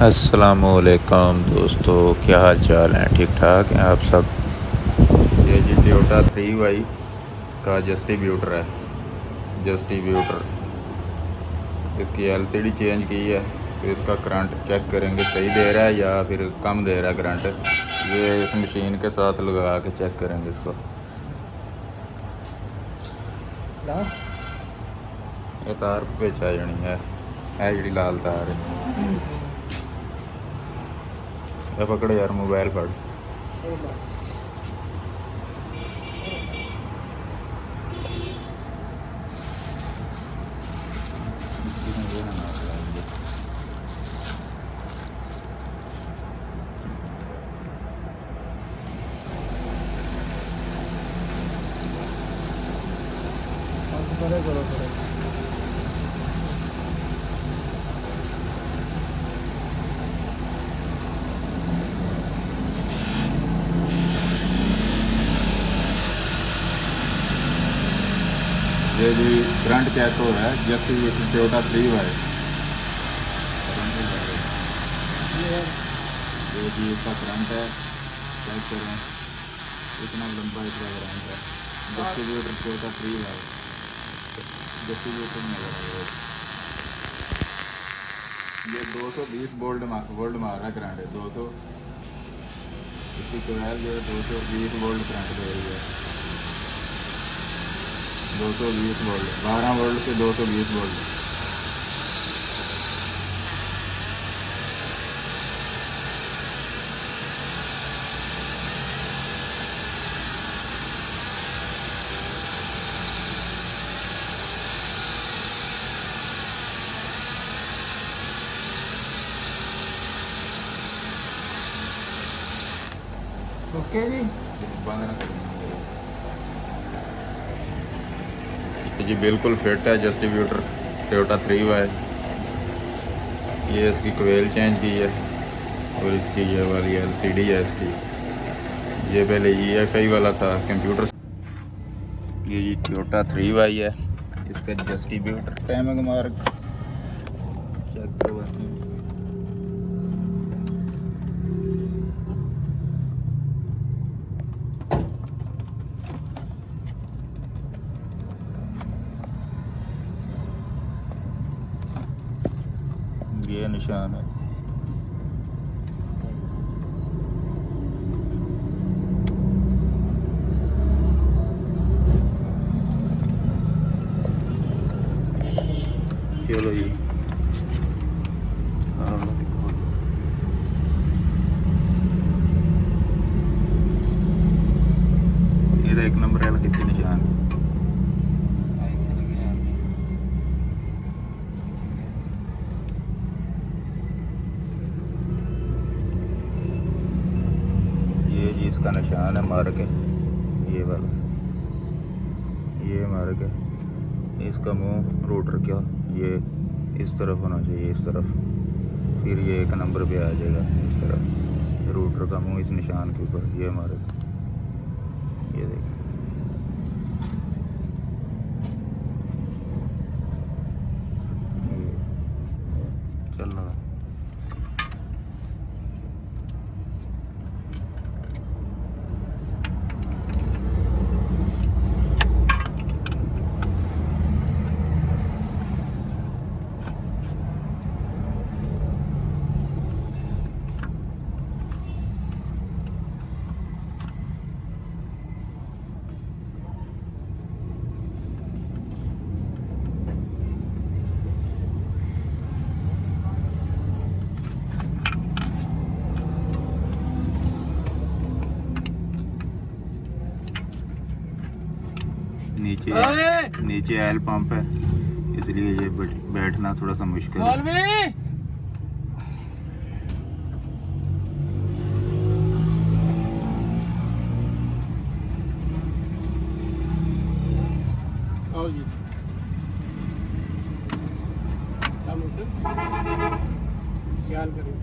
अस्सलामुअलैकुम दोस्तों, क्या हाल चाल हैं? ठीक ठाक हैं आप सब? ये जी टोयोटा 3Y का डिस्ट्रीब्यूटर है। डिस्ट्रीब्यूटर इसकी एलसीडी चेंज की है। फिर इसका करंट चेक करेंगे सही दे रहा है या फिर कम दे रहा है करंट। ये इस मशीन के साथ लगा के चेक करेंगे इसको। ये तार पिच आ जानी है जी लाल तार है। ये पकड़ यार, मोबाइल फड़। ये जी करंट चेक हो रहा है जैसे टोयोटा 3Y। ये जी इसका करंट है, चेक करें इतना लंबा इसका करंट है। डिस्ट्रीब्यूटर टोयोटा 3Y डिस्ट्रीब्यूटर नजर आ रहा है। ये 220 वोल्ट मार रहा है करंट। 200 इसकी कोयल जो है 220 वोल्ट करंट दे रही है। 220 वोल्ट, 12 वोल्ट से 220 वोल्ट। ओके जी, बंद ना करें जी। बिल्कुल फिट है डिस्ट्रीब्यूटर टोयोटा 3Y। ये इसकी कोयल चेंज की है और इसकी ये वाली एलसीडी है इसकी। ये पहले EFI वाला था कंप्यूटर। ये जी टोयोटा 3Y है। इसका डिस्ट्रीब्यूटर टाइमिंग मार्क चेक करो। ये निशान है। चलो जी, ये एक नंबर वाला कितने निशान। ये जी इसका निशान है मार्क है, ये वाला, ये मार्क है। इसका मुंह रोटर क्या ये इस तरफ होना चाहिए, इस तरफ। फिर ये एक नंबर पे आ जाएगा इस तरफ। रोटर का मुंह इस निशान के ऊपर, ये मार्क। ये देखिए, चल रहा। नीचे ऑयल पंप है, इसलिए ये बैठना थोड़ा सा मुश्किल है। जी सामने से ख्याल करिए।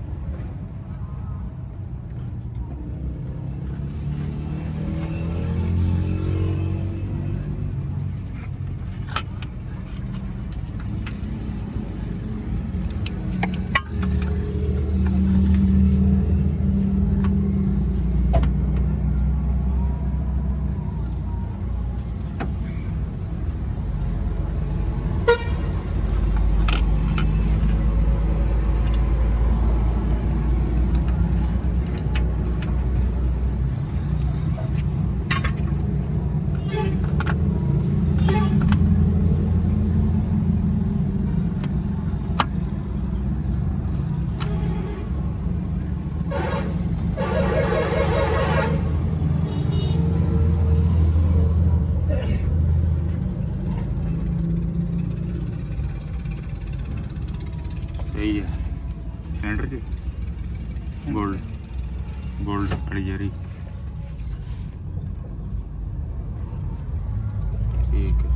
सेंटर च गोल्ड गोल्ड वाली जेरी ठीक है।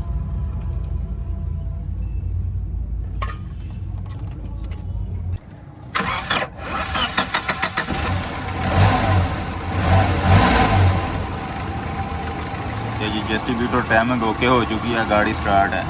ये जी डिस्ट्रीब्यूटर टाइमिंग ओके हो चुकी है, गाड़ी स्टार्ट है।